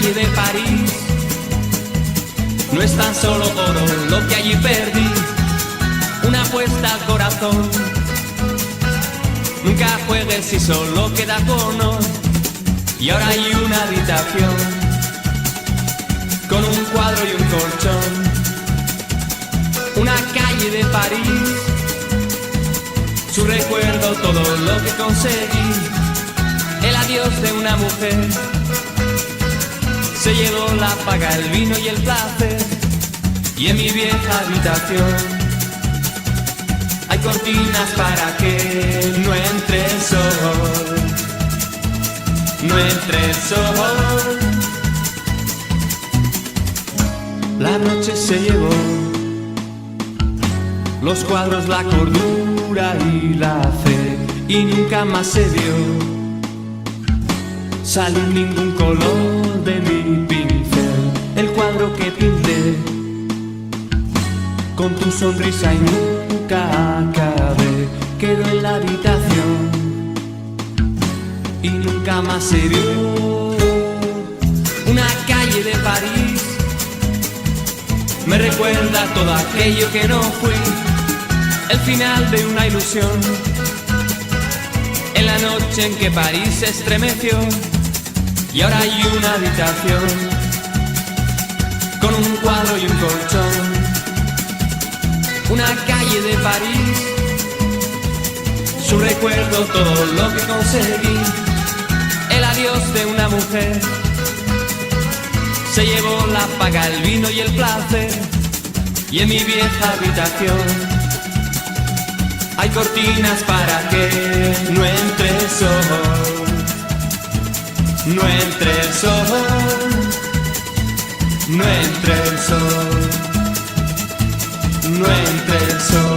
calle de París. No es tan solo oro lo que allí perdí, una apuesta al corazón. Nunca juegues si solo queda cono. Y ahora hay una habitación con un cuadro y un colchón. Una calle de París, su recuerdo, todo lo que conseguí. El adiós de una mujer, se llevó la paga, el vino y el placer. Y en mi vieja habitación hay cortinas para que no entre el sol, no entre el sol. La noche se llevó los cuadros, la cordura y la fe, y nunca más se vio salir ningún color de mi pincel. El cuadro que pinté con tu sonrisa y nunca acabé quedó en la habitación y nunca más se vio. Una calle de París me recuerda todo aquello que no fui, el final de una ilusión, en la noche en que París se estremeció. Y ahora hay una habitación con un cuadro y un colchón. Una calle de París, su recuerdo, todo lo que conseguí. El adiós de una mujer, se llevó la paga, el vino y el placer. Y en mi vieja habitación hay cortinas para que no entre el sol, no entre el sol, no entre el sol, no entre el sol.